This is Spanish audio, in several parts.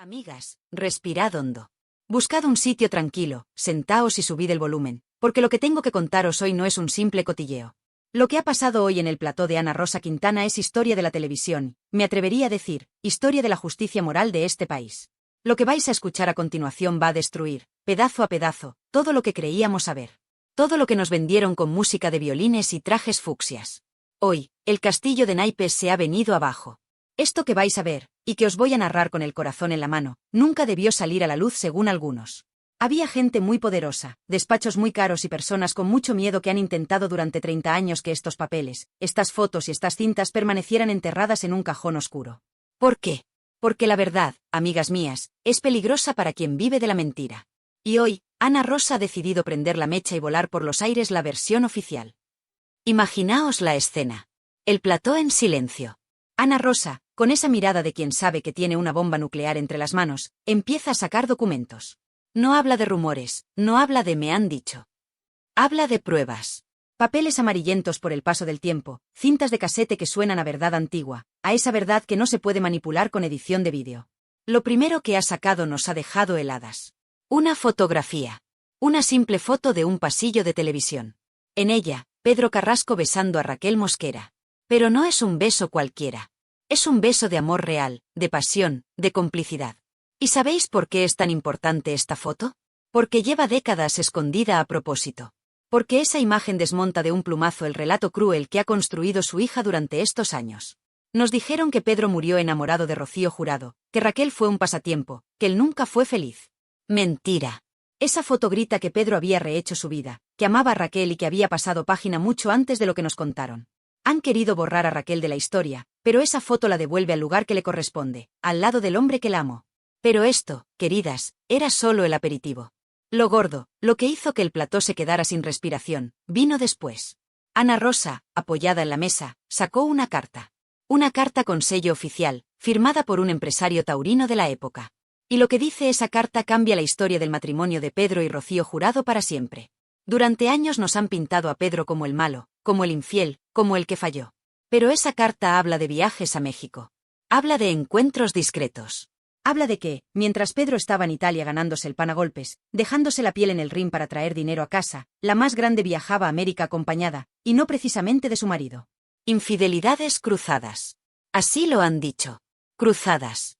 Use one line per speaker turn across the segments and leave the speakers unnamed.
Amigas, respirad hondo. Buscad un sitio tranquilo, sentaos y subid el volumen, porque lo que tengo que contaros hoy no es un simple cotilleo. Lo que ha pasado hoy en el plató de Ana Rosa Quintana es historia de la televisión, me atrevería a decir, historia de la justicia moral de este país. Lo que vais a escuchar a continuación va a destruir, pedazo a pedazo, todo lo que creíamos saber. Todo lo que nos vendieron con música de violines y trajes fucsias. Hoy, el castillo de naipes se ha venido abajo. Esto que vais a ver, y que os voy a narrar con el corazón en la mano, nunca debió salir a la luz según algunos. Había gente muy poderosa, despachos muy caros y personas con mucho miedo que han intentado durante 30 años que estos papeles, estas fotos y estas cintas permanecieran enterradas en un cajón oscuro. ¿Por qué? Porque la verdad, amigas mías, es peligrosa para quien vive de la mentira. Y hoy, Ana Rosa ha decidido prender la mecha y volar por los aires la versión oficial. Imaginaos la escena. El plató en silencio. Ana Rosa, con esa mirada de quien sabe que tiene una bomba nuclear entre las manos, empieza a sacar documentos. No habla de rumores, no habla de me han dicho. Habla de pruebas. Papeles amarillentos por el paso del tiempo, cintas de casete que suenan a verdad antigua, a esa verdad que no se puede manipular con edición de vídeo. Lo primero que ha sacado nos ha dejado heladas. Una fotografía. Una simple foto de un pasillo de televisión. En ella, Pedro Carrasco besando a Raquel Mosquera. Pero no es un beso cualquiera. Es un beso de amor real, de pasión, de complicidad. ¿Y sabéis por qué es tan importante esta foto? Porque lleva décadas escondida a propósito. Porque esa imagen desmonta de un plumazo el relato cruel que ha construido su hija durante estos años. Nos dijeron que Pedro murió enamorado de Rocío Jurado, que Raquel fue un pasatiempo, que él nunca fue feliz. Mentira. Esa foto grita que Pedro había rehecho su vida, que amaba a Raquel y que había pasado página mucho antes de lo que nos contaron. Han querido borrar a Raquel de la historia, pero esa foto la devuelve al lugar que le corresponde, al lado del hombre que la amó. Pero esto, queridas, era solo el aperitivo. Lo gordo, lo que hizo que el plató se quedara sin respiración, vino después. Ana Rosa, apoyada en la mesa, sacó una carta. Una carta con sello oficial, firmada por un empresario taurino de la época. Y lo que dice esa carta cambia la historia del matrimonio de Pedro y Rocío Jurado para siempre. Durante años nos han pintado a Pedro como el malo, como el infiel, como el que falló. Pero esa carta habla de viajes a México. Habla de encuentros discretos. Habla de que, mientras Pedro estaba en Italia ganándose el pan a golpes, dejándose la piel en el ring para traer dinero a casa, la más grande viajaba a América acompañada, y no precisamente de su marido. Infidelidades cruzadas. Así lo han dicho. Cruzadas.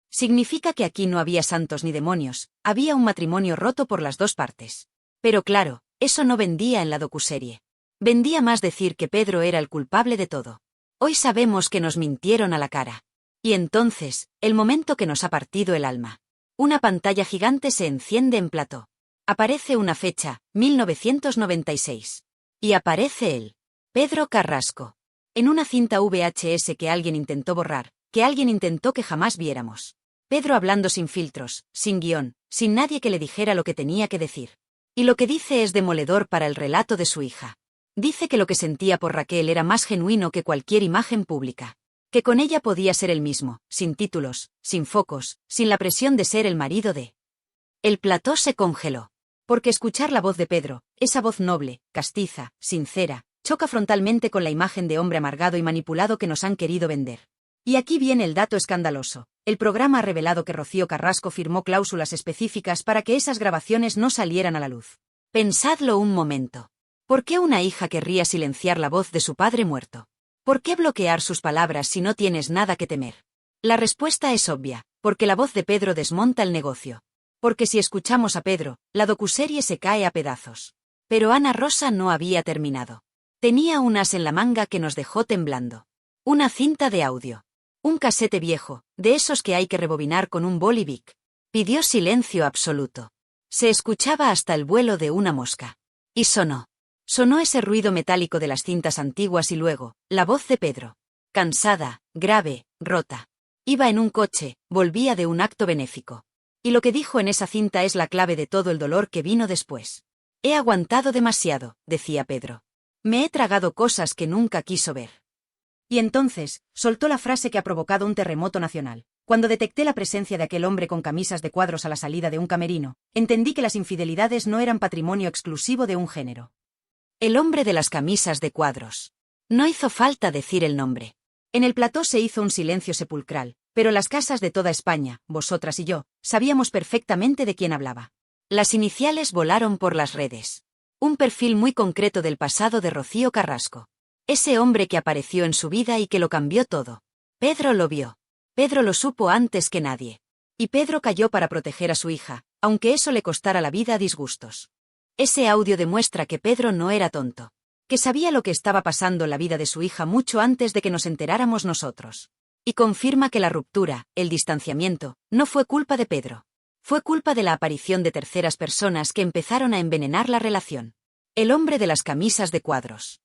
Significa que aquí no había santos ni demonios, había un matrimonio roto por las dos partes. Pero claro, eso no vendía en la docuserie. Vendía más decir que Pedro era el culpable de todo. Hoy sabemos que nos mintieron a la cara. Y entonces, el momento que nos ha partido el alma. Una pantalla gigante se enciende en plató. Aparece una fecha, 1996. Y aparece él. Pedro Carrasco. En una cinta VHS que alguien intentó borrar, que alguien intentó que jamás viéramos. Pedro hablando sin filtros, sin guión, sin nadie que le dijera lo que tenía que decir. Y lo que dice es demoledor para el relato de su hija. Dice que lo que sentía por Raquel era más genuino que cualquier imagen pública. Que con ella podía ser el mismo, sin títulos, sin focos, sin la presión de ser el marido de. El plató se congeló. Porque escuchar la voz de Pedro, esa voz noble, castiza, sincera, choca frontalmente con la imagen de hombre amargado y manipulado que nos han querido vender. Y aquí viene el dato escandaloso. El programa ha revelado que Rocío Carrasco firmó cláusulas específicas para que esas grabaciones no salieran a la luz. Pensadlo un momento. ¿Por qué una hija querría silenciar la voz de su padre muerto? ¿Por qué bloquear sus palabras si no tienes nada que temer? La respuesta es obvia, porque la voz de Pedro desmonta el negocio. Porque si escuchamos a Pedro, la docuserie se cae a pedazos. Pero Ana Rosa no había terminado. Tenía un as en la manga que nos dejó temblando. Una cinta de audio. Un casete viejo, de esos que hay que rebobinar con un boli Bic. Pidió silencio absoluto. Se escuchaba hasta el vuelo de una mosca. Y sonó. Sonó ese ruido metálico de las cintas antiguas y luego, la voz de Pedro. Cansada, grave, rota. Iba en un coche, volvía de un acto benéfico. Y lo que dijo en esa cinta es la clave de todo el dolor que vino después. He aguantado demasiado, decía Pedro. Me he tragado cosas que nunca quiso ver. Y entonces, soltó la frase que ha provocado un terremoto nacional. Cuando detecté la presencia de aquel hombre con camisas de cuadros a la salida de un camerino, entendí que las infidelidades no eran patrimonio exclusivo de un género. El hombre de las camisas de cuadros. No hizo falta decir el nombre. En el plató se hizo un silencio sepulcral, Pero las casas de toda España, vosotras y yo, sabíamos perfectamente de quién hablaba. Las iniciales volaron por las redes. Un perfil muy concreto del pasado de Rocío Carrasco. Ese hombre que apareció en su vida y que lo cambió todo. Pedro lo vio. Pedro lo supo antes que nadie. Y Pedro cayó para proteger a su hija, aunque eso le costara la vida a disgustos. Ese audio demuestra que Pedro no era tonto. Que sabía lo que estaba pasando en la vida de su hija mucho antes de que nos enteráramos nosotros. Y confirma que la ruptura, el distanciamiento, no fue culpa de Pedro. Fue culpa de la aparición de terceras personas que empezaron a envenenar la relación. El hombre de las camisas de cuadros.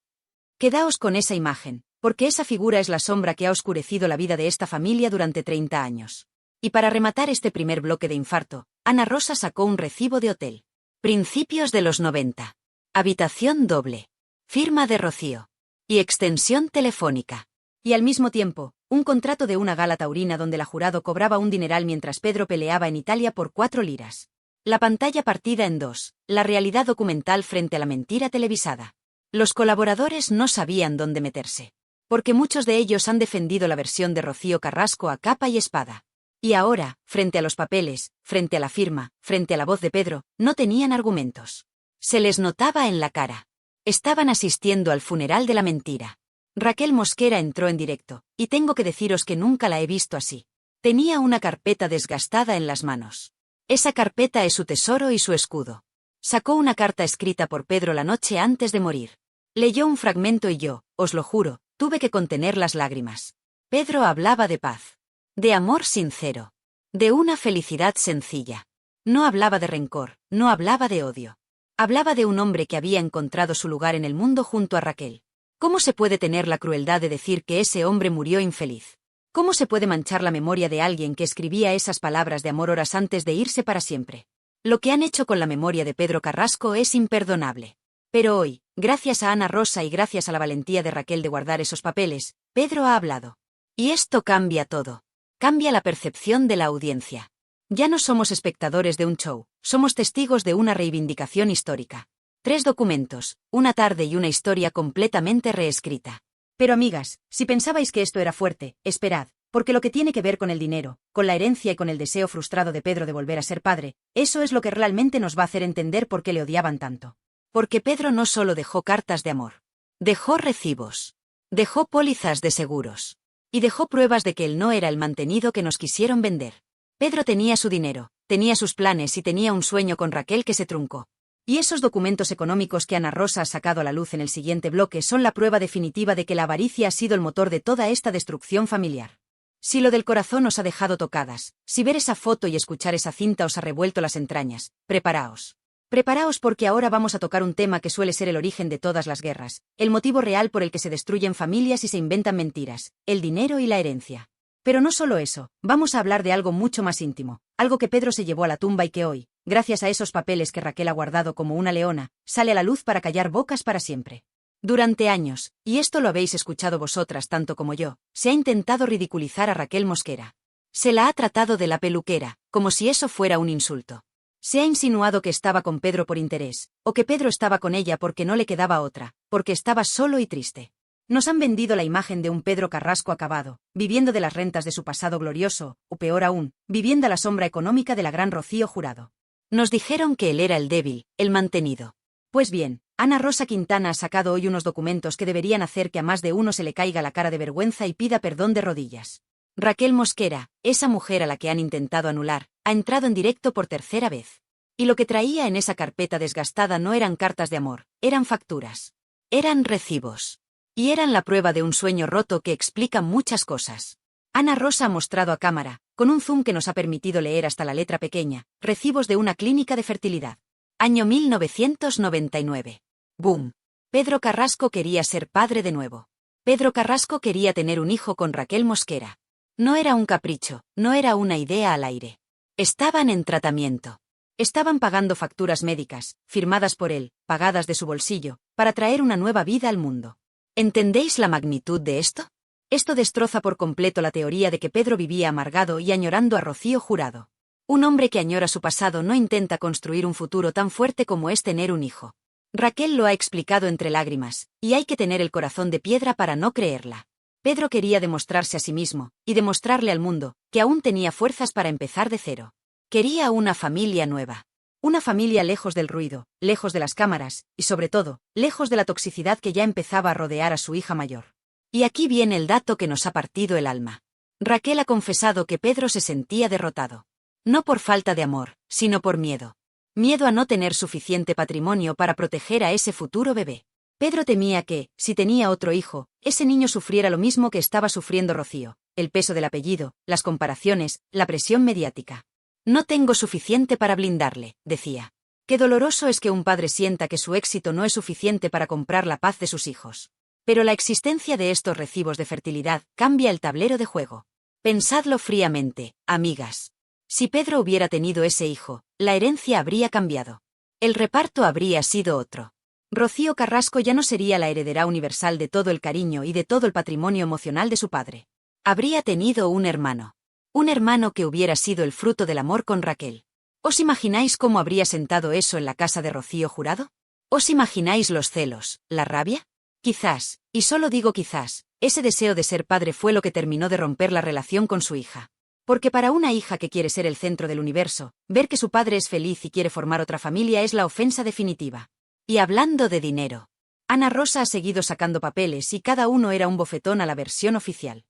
Quedaos con esa imagen, porque esa figura es la sombra que ha oscurecido la vida de esta familia durante 30 años. Y para rematar este primer bloque de infarto, Ana Rosa sacó un recibo de hotel. Principios de los 90. Habitación doble. Firma de Rocío. Y extensión telefónica. Y al mismo tiempo, un contrato de una gala taurina donde la jurado cobraba un dineral mientras Pedro peleaba en Italia por 4 liras. La pantalla partida en dos, la realidad documental frente a la mentira televisada. Los colaboradores no sabían dónde meterse. Porque muchos de ellos han defendido la versión de Rocío Carrasco a capa y espada. Y ahora, frente a los papeles, frente a la firma, frente a la voz de Pedro, no tenían argumentos. Se les notaba en la cara. Estaban asistiendo al funeral de la mentira. Raquel Mosquera entró en directo, y tengo que deciros que nunca la he visto así. Tenía una carpeta desgastada en las manos. Esa carpeta es su tesoro y su escudo. Sacó una carta escrita por Pedro la noche antes de morir. Leyó un fragmento y yo, os lo juro, tuve que contener las lágrimas. Pedro hablaba de paz. De amor sincero. De una felicidad sencilla. No hablaba de rencor, no hablaba de odio. Hablaba de un hombre que había encontrado su lugar en el mundo junto a Raquel. ¿Cómo se puede tener la crueldad de decir que ese hombre murió infeliz? ¿Cómo se puede manchar la memoria de alguien que escribía esas palabras de amor horas antes de irse para siempre? Lo que han hecho con la memoria de Pedro Carrasco es imperdonable. Pero hoy, gracias a Ana Rosa y gracias a la valentía de Raquel de guardar esos papeles, Pedro ha hablado. Y esto cambia todo. Cambia la percepción de la audiencia. Ya no somos espectadores de un show, somos testigos de una reivindicación histórica. 3 documentos, una tarde y una historia completamente reescrita. Pero amigas, si pensabais que esto era fuerte, esperad, porque lo que tiene que ver con el dinero, con la herencia y con el deseo frustrado de Pedro de volver a ser padre, eso es lo que realmente nos va a hacer entender por qué le odiaban tanto. Porque Pedro no solo dejó cartas de amor. Dejó recibos. Dejó pólizas de seguros. Y dejó pruebas de que él no era el mantenido que nos quisieron vender. Pedro tenía su dinero, tenía sus planes y tenía un sueño con Raquel que se truncó. Y esos documentos económicos que Ana Rosa ha sacado a la luz en el siguiente bloque son la prueba definitiva de que la avaricia ha sido el motor de toda esta destrucción familiar. Si lo del corazón os ha dejado tocadas, si ver esa foto y escuchar esa cinta os ha revuelto las entrañas, preparaos. Preparaos porque ahora vamos a tocar un tema que suele ser el origen de todas las guerras, el motivo real por el que se destruyen familias y se inventan mentiras, el dinero y la herencia. Pero no solo eso, vamos a hablar de algo mucho más íntimo, algo que Pedro se llevó a la tumba y que hoy, gracias a esos papeles que Raquel ha guardado como una leona, sale a la luz para callar bocas para siempre. Durante años, y esto lo habéis escuchado vosotras tanto como yo, se ha intentado ridiculizar a Raquel Mosquera. Se la ha tratado de la peluquera, como si eso fuera un insulto. Se ha insinuado que estaba con Pedro por interés, o que Pedro estaba con ella porque no le quedaba otra, porque estaba solo y triste. Nos han vendido la imagen de un Pedro Carrasco acabado, viviendo de las rentas de su pasado glorioso, o peor aún, viviendo a la sombra económica de la gran Rocío Jurado. Nos dijeron que él era el débil, el mantenido. Pues bien, Ana Rosa Quintana ha sacado hoy unos documentos que deberían hacer que a más de uno se le caiga la cara de vergüenza y pida perdón de rodillas. Raquel Mosquera, esa mujer a la que han intentado anular, ha entrado en directo por tercera vez. Y lo que traía en esa carpeta desgastada no eran cartas de amor, eran facturas. Eran recibos. Y eran la prueba de un sueño roto que explica muchas cosas. Ana Rosa ha mostrado a cámara, con un zoom que nos ha permitido leer hasta la letra pequeña, recibos de una clínica de fertilidad. Año 1999. ¡Boom! Pedro Carrasco quería ser padre de nuevo. Pedro Carrasco quería tener un hijo con Raquel Mosquera. No era un capricho, no era una idea al aire. Estaban en tratamiento. Estaban pagando facturas médicas, firmadas por él, pagadas de su bolsillo, para traer una nueva vida al mundo. ¿Entendéis la magnitud de esto? Esto destroza por completo la teoría de que Pedro vivía amargado y añorando a Rocío Jurado. Un hombre que añora su pasado no intenta construir un futuro tan fuerte como es tener un hijo. Raquel lo ha explicado entre lágrimas, y hay que tener el corazón de piedra para no creerla. Pedro quería demostrarse a sí mismo, y demostrarle al mundo, que aún tenía fuerzas para empezar de cero. Quería una familia nueva. Una familia lejos del ruido, lejos de las cámaras, y sobre todo, lejos de la toxicidad que ya empezaba a rodear a su hija mayor. Y aquí viene el dato que nos ha partido el alma. Raquel ha confesado que Pedro se sentía derrotado. No por falta de amor, sino por miedo. Miedo a no tener suficiente patrimonio para proteger a ese futuro bebé. Pedro temía que, si tenía otro hijo, ese niño sufriera lo mismo que estaba sufriendo Rocío, el peso del apellido, las comparaciones, la presión mediática. No tengo suficiente para blindarle, decía. Qué doloroso es que un padre sienta que su éxito no es suficiente para comprar la paz de sus hijos. Pero la existencia de estos recibos de fertilidad cambia el tablero de juego. Pensadlo fríamente, amigas. Si Pedro hubiera tenido ese hijo, la herencia habría cambiado. El reparto habría sido otro. Rocío Carrasco ya no sería la heredera universal de todo el cariño y de todo el patrimonio emocional de su padre. Habría tenido un hermano. Un hermano que hubiera sido el fruto del amor con Raquel. ¿Os imagináis cómo habría sentado eso en la casa de Rocío Jurado? ¿Os imagináis los celos, la rabia? Quizás, y solo digo quizás, ese deseo de ser padre fue lo que terminó de romper la relación con su hija. Porque para una hija que quiere ser el centro del universo, ver que su padre es feliz y quiere formar otra familia es la ofensa definitiva. Y hablando de dinero, Ana Rosa ha seguido sacando papeles y cada uno era un bofetón a la versión oficial.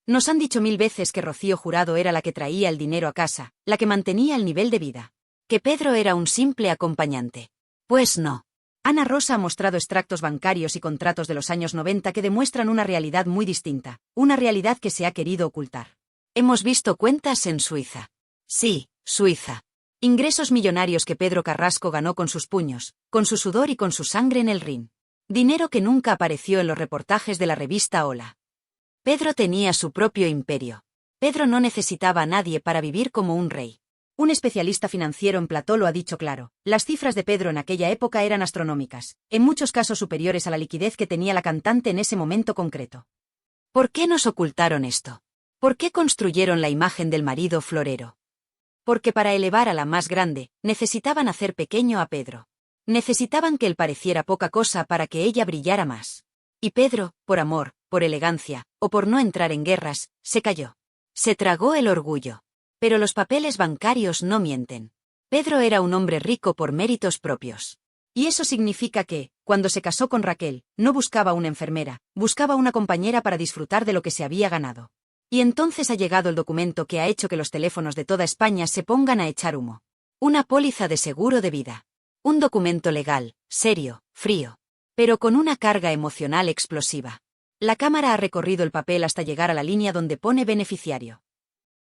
Nos han dicho 1000 veces que Rocío Jurado era la que traía el dinero a casa, la que mantenía el nivel de vida. Que Pedro era un simple acompañante. Pues no. Ana Rosa ha mostrado extractos bancarios y contratos de los años 90 que demuestran una realidad muy distinta, una realidad que se ha querido ocultar. Hemos visto cuentas en Suiza. Sí, Suiza. Ingresos millonarios que Pedro Carrasco ganó con sus puños, con su sudor y con su sangre en el ring. Dinero que nunca apareció en los reportajes de la revista Hola. Pedro tenía su propio imperio. Pedro no necesitaba a nadie para vivir como un rey. Un especialista financiero en plató lo ha dicho claro, las cifras de Pedro en aquella época eran astronómicas, en muchos casos superiores a la liquidez que tenía la cantante en ese momento concreto. ¿Por qué nos ocultaron esto? ¿Por qué construyeron la imagen del marido florero? Porque para elevar a la más grande, necesitaban hacer pequeño a Pedro. Necesitaban que él pareciera poca cosa para que ella brillara más. Y Pedro, por amor, por elegancia, o por no entrar en guerras, se cayó. Se tragó el orgullo. Pero los papeles bancarios no mienten. Pedro era un hombre rico por méritos propios. Y eso significa que, cuando se casó con Raquel, no buscaba una enfermera, buscaba una compañera para disfrutar de lo que se había ganado. Y entonces ha llegado el documento que ha hecho que los teléfonos de toda España se pongan a echar humo. Una póliza de seguro de vida. Un documento legal, serio, frío. Pero con una carga emocional explosiva. La cámara ha recorrido el papel hasta llegar a la línea donde pone beneficiario.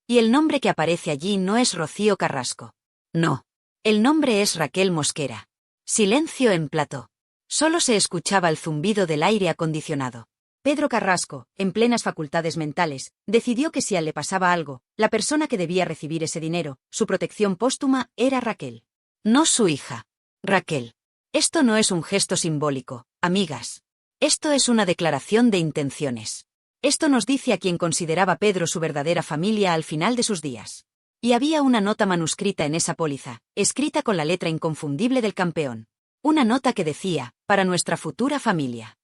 Y el nombre que aparece allí no es Rocío Carrasco. No. El nombre es Raquel Mosquera. Silencio en plató. Solo se escuchaba el zumbido del aire acondicionado. Pedro Carrasco, en plenas facultades mentales, decidió que si a él le pasaba algo, la persona que debía recibir ese dinero, su protección póstuma, era Raquel. No su hija. Raquel. Esto no es un gesto simbólico, amigas. Esto es una declaración de intenciones. Esto nos dice a quien consideraba Pedro su verdadera familia al final de sus días. Y había una nota manuscrita en esa póliza, escrita con la letra inconfundible del campeón. Una nota que decía, para nuestra futura familia.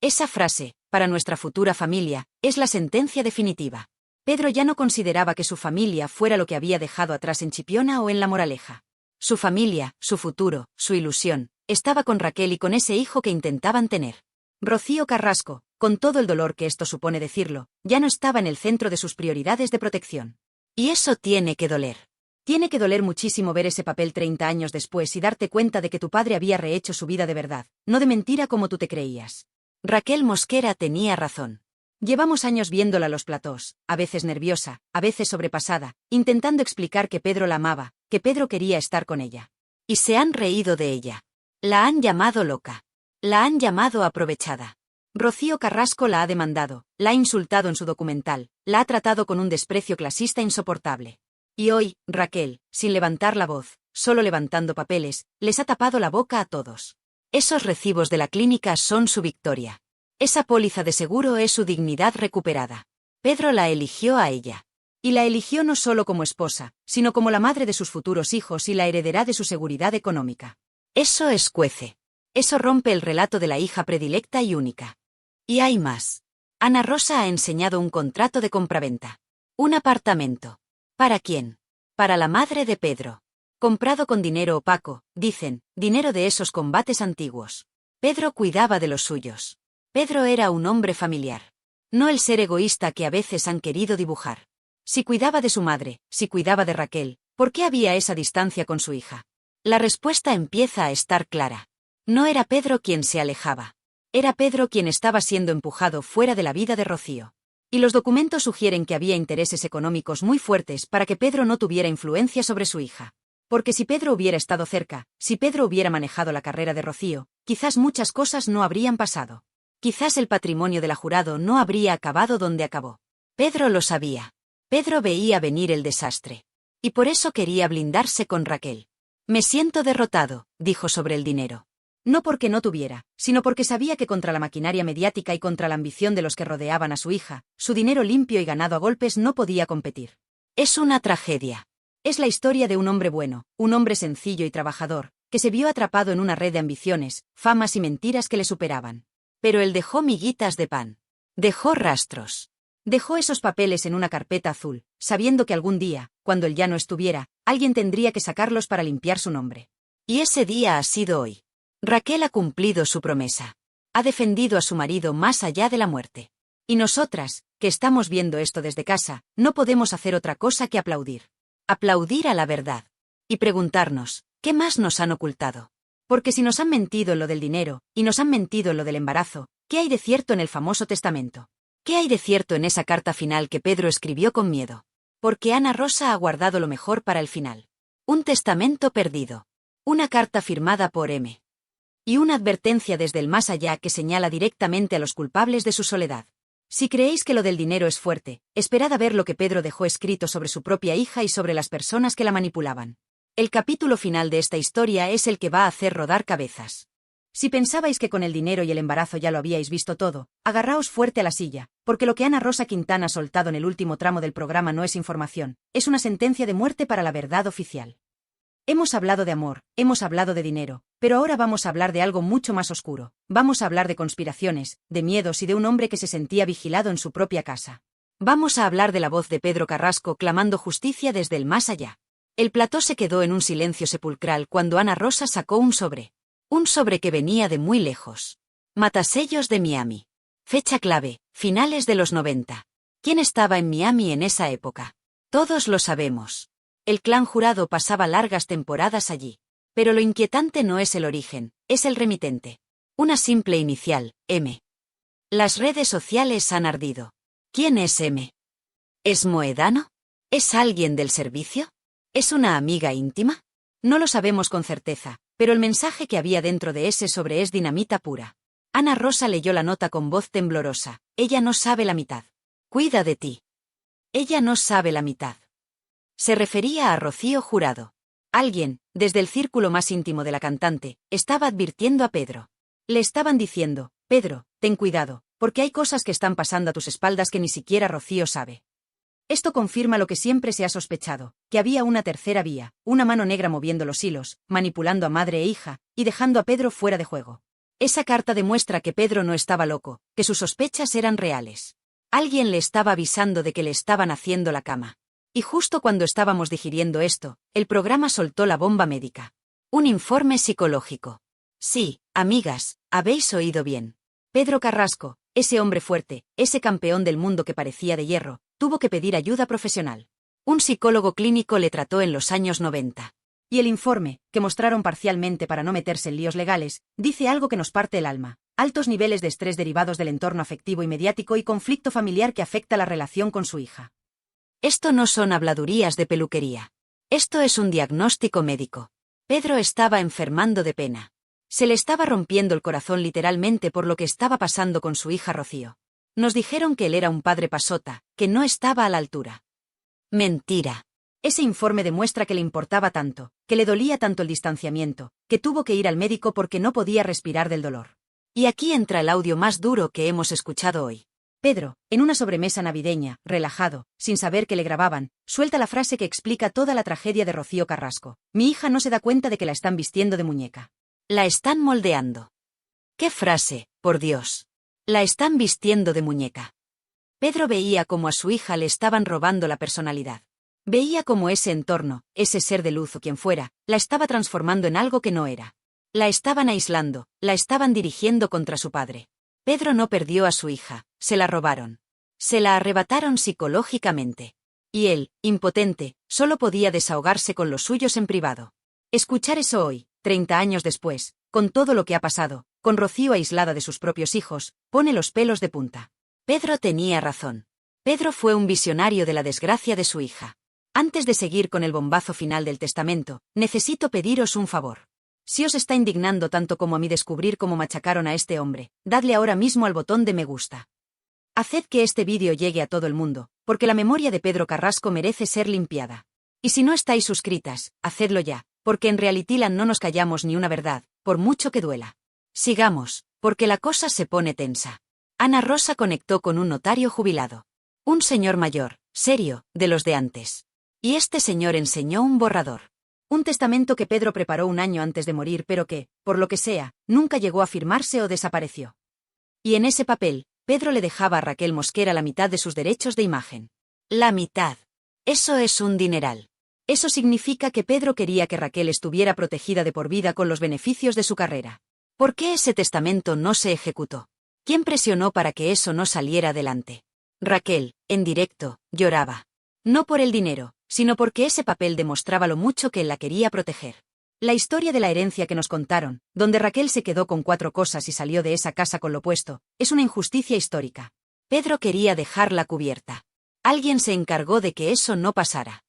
Esa frase, para nuestra futura familia, es la sentencia definitiva. Pedro ya no consideraba que su familia fuera lo que había dejado atrás en Chipiona o en La Moraleja. Su familia, su futuro, su ilusión, estaba con Raquel y con ese hijo que intentaban tener. Rocío Carrasco, con todo el dolor que esto supone decirlo, ya no estaba en el centro de sus prioridades de protección. Y eso tiene que doler. Tiene que doler muchísimo ver ese papel 30 años después y darte cuenta de que tu padre había rehecho su vida de verdad, no de mentira como tú te creías. Raquel Mosquera tenía razón. Llevamos años viéndola a los platós, a veces nerviosa, a veces sobrepasada, intentando explicar que Pedro la amaba, que Pedro quería estar con ella. Y se han reído de ella. La han llamado loca. La han llamado aprovechada. Rocío Carrasco la ha demandado, la ha insultado en su documental, la ha tratado con un desprecio clasista insoportable. Y hoy, Raquel, sin levantar la voz, solo levantando papeles, les ha tapado la boca a todos. Esos recibos de la clínica son su victoria. Esa póliza de seguro es su dignidad recuperada. Pedro la eligió a ella. Y la eligió no solo como esposa, sino como la madre de sus futuros hijos y la heredera de su seguridad económica. Eso escuece. Eso rompe el relato de la hija predilecta y única. Y hay más. Ana Rosa ha enseñado un contrato de compraventa. Un apartamento. ¿Para quién? Para la madre de Pedro. Comprado con dinero opaco, dicen, dinero de esos combates antiguos. Pedro cuidaba de los suyos. Pedro era un hombre familiar. No el ser egoísta que a veces han querido dibujar. Si cuidaba de su madre, si cuidaba de Raquel, ¿por qué había esa distancia con su hija? La respuesta empieza a estar clara. No era Pedro quien se alejaba. Era Pedro quien estaba siendo empujado fuera de la vida de Rocío. Y los documentos sugieren que había intereses económicos muy fuertes para que Pedro no tuviera influencia sobre su hija. Porque si Pedro hubiera estado cerca, si Pedro hubiera manejado la carrera de Rocío, quizás muchas cosas no habrían pasado. Quizás el patrimonio de la Jurado no habría acabado donde acabó. Pedro lo sabía. Pedro veía venir el desastre. Y por eso quería blindarse con Raquel. Me siento derrotado, dijo sobre el dinero. No porque no tuviera, sino porque sabía que contra la maquinaria mediática y contra la ambición de los que rodeaban a su hija, su dinero limpio y ganado a golpes no podía competir. Es una tragedia. Es la historia de un hombre bueno, un hombre sencillo y trabajador, que se vio atrapado en una red de ambiciones, famas y mentiras que le superaban. Pero él dejó miguitas de pan. Dejó rastros. Dejó esos papeles en una carpeta azul, sabiendo que algún día, cuando él ya no estuviera, alguien tendría que sacarlos para limpiar su nombre. Y ese día ha sido hoy. Raquel ha cumplido su promesa. Ha defendido a su marido más allá de la muerte. Y nosotras, que estamos viendo esto desde casa, no podemos hacer otra cosa que aplaudir. Aplaudir a la verdad. Y preguntarnos, ¿qué más nos han ocultado? Porque si nos han mentido en lo del dinero, y nos han mentido en lo del embarazo, ¿qué hay de cierto en el famoso testamento? ¿Qué hay de cierto en esa carta final que Pedro escribió con miedo? Porque Ana Rosa ha guardado lo mejor para el final. Un testamento perdido. Una carta firmada por M. Y una advertencia desde el más allá que señala directamente a los culpables de su soledad. Si creéis que lo del dinero es fuerte, esperad a ver lo que Pedro dejó escrito sobre su propia hija y sobre las personas que la manipulaban. El capítulo final de esta historia es el que va a hacer rodar cabezas. Si pensabais que con el dinero y el embarazo ya lo habíais visto todo, agarraos fuerte a la silla, porque lo que Ana Rosa Quintana ha soltado en el último tramo del programa no es información, es una sentencia de muerte para la verdad oficial. Hemos hablado de amor, hemos hablado de dinero, pero ahora vamos a hablar de algo mucho más oscuro. Vamos a hablar de conspiraciones, de miedos y de un hombre que se sentía vigilado en su propia casa. Vamos a hablar de la voz de Pedro Carrasco clamando justicia desde el más allá. El plató se quedó en un silencio sepulcral cuando Ana Rosa sacó un sobre. Un sobre que venía de muy lejos. Matasellos de Miami. Fecha clave, finales de los 90. ¿Quién estaba en Miami en esa época? Todos lo sabemos. El clan Jurado pasaba largas temporadas allí. Pero lo inquietante no es el origen, es el remitente. Una simple inicial, M. Las redes sociales han ardido. ¿Quién es M? ¿Es Moedano? ¿Es alguien del servicio? ¿Es una amiga íntima? No lo sabemos con certeza, pero el mensaje que había dentro de ese sobre es dinamita pura. Ana Rosa leyó la nota con voz temblorosa. Ella no sabe la mitad. Cuida de ti. Ella no sabe la mitad. Se refería a Rocío Jurado. Alguien, desde el círculo más íntimo de la cantante, estaba advirtiendo a Pedro. Le estaban diciendo, Pedro, ten cuidado, porque hay cosas que están pasando a tus espaldas que ni siquiera Rocío sabe. Esto confirma lo que siempre se ha sospechado, que había una tercera vía, una mano negra moviendo los hilos, manipulando a madre e hija, y dejando a Pedro fuera de juego. Esa carta demuestra que Pedro no estaba loco, que sus sospechas eran reales. Alguien le estaba avisando de que le estaban haciendo la cama. Y justo cuando estábamos digiriendo esto, el programa soltó la bomba médica. Un informe psicológico. Sí, amigas, habéis oído bien. Pedro Carrasco, ese hombre fuerte, ese campeón del mundo que parecía de hierro, tuvo que pedir ayuda profesional. Un psicólogo clínico le trató en los años 90. Y el informe, que mostraron parcialmente para no meterse en líos legales, dice algo que nos parte el alma. Altos niveles de estrés derivados del entorno afectivo y mediático y conflicto familiar que afecta la relación con su hija. Esto no son habladurías de peluquería. Esto es un diagnóstico médico. Pedro estaba enfermando de pena. Se le estaba rompiendo el corazón literalmente por lo que estaba pasando con su hija Rocío. Nos dijeron que él era un padre pasota, que no estaba a la altura. Mentira. Ese informe demuestra que le importaba tanto, que le dolía tanto el distanciamiento, que tuvo que ir al médico porque no podía respirar del dolor. Y aquí entra el audio más duro que hemos escuchado hoy. Pedro, en una sobremesa navideña, relajado, sin saber que le grababan, suelta la frase que explica toda la tragedia de Rocío Carrasco. Mi hija no se da cuenta de que la están vistiendo de muñeca. La están moldeando. ¿Qué frase, por Dios? La están vistiendo de muñeca. Pedro veía cómo a su hija le estaban robando la personalidad. Veía cómo ese entorno, ese ser de luz o quien fuera, la estaba transformando en algo que no era. La estaban aislando, la estaban dirigiendo contra su padre. Pedro no perdió a su hija, se la robaron. Se la arrebataron psicológicamente. Y él, impotente, solo podía desahogarse con los suyos en privado. Escuchar eso hoy, 30 años después, con todo lo que ha pasado, con Rocío aislada de sus propios hijos, pone los pelos de punta. Pedro tenía razón. Pedro fue un visionario de la desgracia de su hija. Antes de seguir con el bombazo final del testamento, necesito pediros un favor. Si os está indignando tanto como a mí descubrir cómo machacaron a este hombre, dadle ahora mismo al botón de me gusta. Haced que este vídeo llegue a todo el mundo, porque la memoria de Pedro Carrasco merece ser limpiada. Y si no estáis suscritas, hacedlo ya, porque en Realityland no nos callamos ni una verdad, por mucho que duela. Sigamos, porque la cosa se pone tensa. Ana Rosa conectó con un notario jubilado. Un señor mayor, serio, de los de antes. Y este señor enseñó un borrador. Un testamento que Pedro preparó un año antes de morir pero que, por lo que sea, nunca llegó a firmarse o desapareció. Y en ese papel, Pedro le dejaba a Raquel Mosquera la mitad de sus derechos de imagen. La mitad. Eso es un dineral. Eso significa que Pedro quería que Raquel estuviera protegida de por vida con los beneficios de su carrera. ¿Por qué ese testamento no se ejecutó? ¿Quién presionó para que eso no saliera adelante? Raquel, en directo, lloraba. No por el dinero, sino porque ese papel demostraba lo mucho que él la quería proteger. La historia de la herencia que nos contaron, donde Raquel se quedó con 4 cosas y salió de esa casa con lo puesto, es una injusticia histórica. Pedro quería dejarla cubierta. Alguien se encargó de que eso no pasara.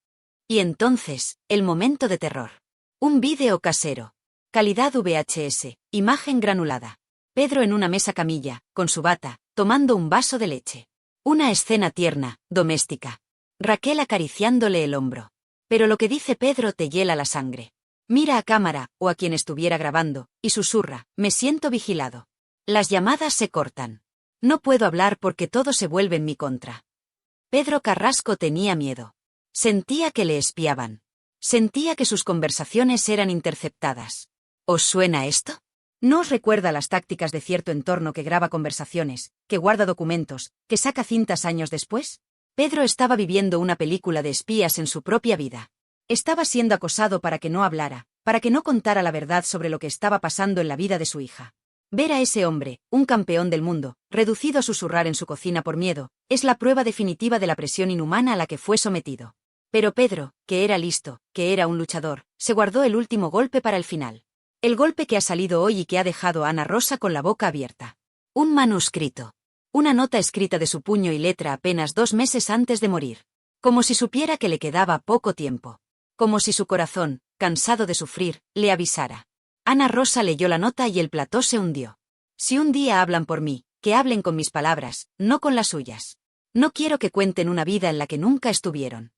Y entonces, el momento de terror. Un vídeo casero. Calidad VHS, imagen granulada. Pedro en una mesa camilla, con su bata, tomando un vaso de leche. Una escena tierna, doméstica. Raquel acariciándole el hombro. Pero lo que dice Pedro te hiela la sangre. Mira a cámara, o a quien estuviera grabando, y susurra, me siento vigilado. Las llamadas se cortan. No puedo hablar porque todo se vuelve en mi contra. Pedro Carrasco tenía miedo. Sentía que le espiaban. Sentía que sus conversaciones eran interceptadas. ¿Os suena esto? ¿No os recuerda las tácticas de cierto entorno que graba conversaciones, que guarda documentos, que saca cintas años después? Pedro estaba viviendo una película de espías en su propia vida. Estaba siendo acosado para que no hablara, para que no contara la verdad sobre lo que estaba pasando en la vida de su hija. Ver a ese hombre, un campeón del mundo, reducido a susurrar en su cocina por miedo, es la prueba definitiva de la presión inhumana a la que fue sometido. Pero Pedro, que era listo, que era un luchador, se guardó el último golpe para el final. El golpe que ha salido hoy y que ha dejado a Ana Rosa con la boca abierta. Un manuscrito. Una nota escrita de su puño y letra apenas 2 meses antes de morir. Como si supiera que le quedaba poco tiempo. Como si su corazón, cansado de sufrir, le avisara. Ana Rosa leyó la nota y el plató se hundió. Si un día hablan por mí, que hablen con mis palabras, no con las suyas. No quiero que cuenten una vida en la que nunca estuvieron.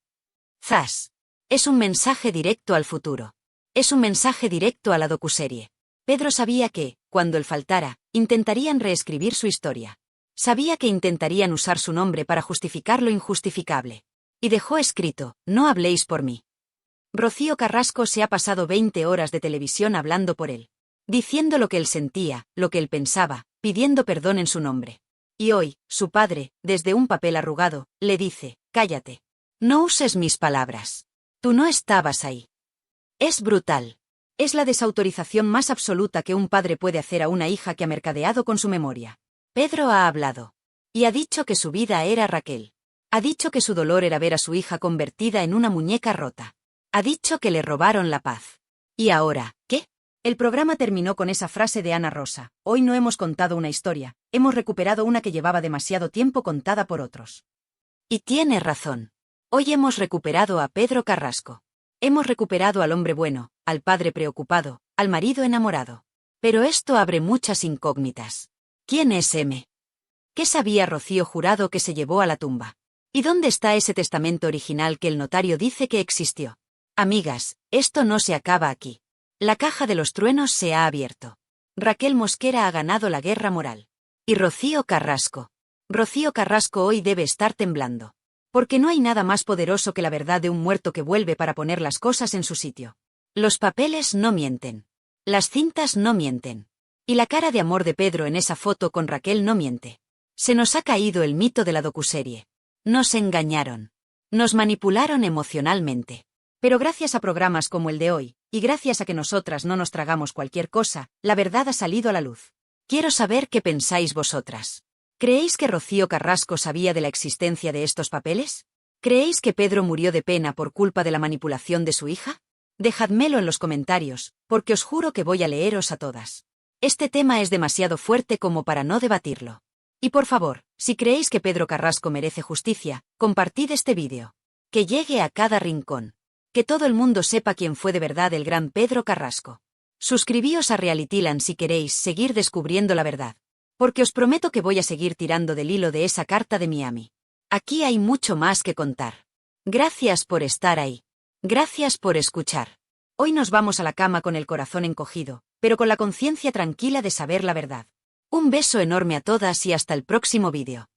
Zas. Es un mensaje directo al futuro. Es un mensaje directo a la docuserie. Pedro sabía que, cuando él faltara, intentarían reescribir su historia. Sabía que intentarían usar su nombre para justificar lo injustificable. Y dejó escrito, no habléis por mí. Rocío Carrasco se ha pasado 20 horas de televisión hablando por él. Diciendo lo que él sentía, lo que él pensaba, pidiendo perdón en su nombre. Y hoy, su padre, desde un papel arrugado, le dice, cállate. No uses mis palabras. Tú no estabas ahí. Es brutal. Es la desautorización más absoluta que un padre puede hacer a una hija que ha mercadeado con su memoria. Pedro ha hablado. Y ha dicho que su vida era Raquel. Ha dicho que su dolor era ver a su hija convertida en una muñeca rota. Ha dicho que le robaron la paz. ¿Y ahora, qué? El programa terminó con esa frase de Ana Rosa. Hoy no hemos contado una historia, hemos recuperado una que llevaba demasiado tiempo contada por otros. Y tiene razón. Hoy hemos recuperado a Pedro Carrasco. Hemos recuperado al hombre bueno, al padre preocupado, al marido enamorado. Pero esto abre muchas incógnitas. ¿Quién es M? ¿Qué sabía Rocío Jurado que se llevó a la tumba? ¿Y dónde está ese testamento original que el notario dice que existió? Amigas, esto no se acaba aquí. La caja de los truenos se ha abierto. Raquel Mosquera ha ganado la guerra moral. Y Rocío Carrasco. Rocío Carrasco hoy debe estar temblando. Porque no hay nada más poderoso que la verdad de un muerto que vuelve para poner las cosas en su sitio. Los papeles no mienten. Las cintas no mienten. Y la cara de amor de Pedro en esa foto con Raquel no miente. Se nos ha caído el mito de la docuserie. Nos engañaron. Nos manipularon emocionalmente. Pero gracias a programas como el de hoy, y gracias a que nosotras no nos tragamos cualquier cosa, la verdad ha salido a la luz. Quiero saber qué pensáis vosotras. ¿Creéis que Rocío Carrasco sabía de la existencia de estos papeles? ¿Creéis que Pedro murió de pena por culpa de la manipulación de su hija? Dejadmelo en los comentarios, porque os juro que voy a leeros a todas. Este tema es demasiado fuerte como para no debatirlo. Y por favor, si creéis que Pedro Carrasco merece justicia, compartid este vídeo. Que llegue a cada rincón. Que todo el mundo sepa quién fue de verdad el gran Pedro Carrasco. Suscribíos a Realityland si queréis seguir descubriendo la verdad. Porque os prometo que voy a seguir tirando del hilo de esa carta de Miami. Aquí hay mucho más que contar. Gracias por estar ahí. Gracias por escuchar. Hoy nos vamos a la cama con el corazón encogido, pero con la conciencia tranquila de saber la verdad. Un beso enorme a todas y hasta el próximo vídeo.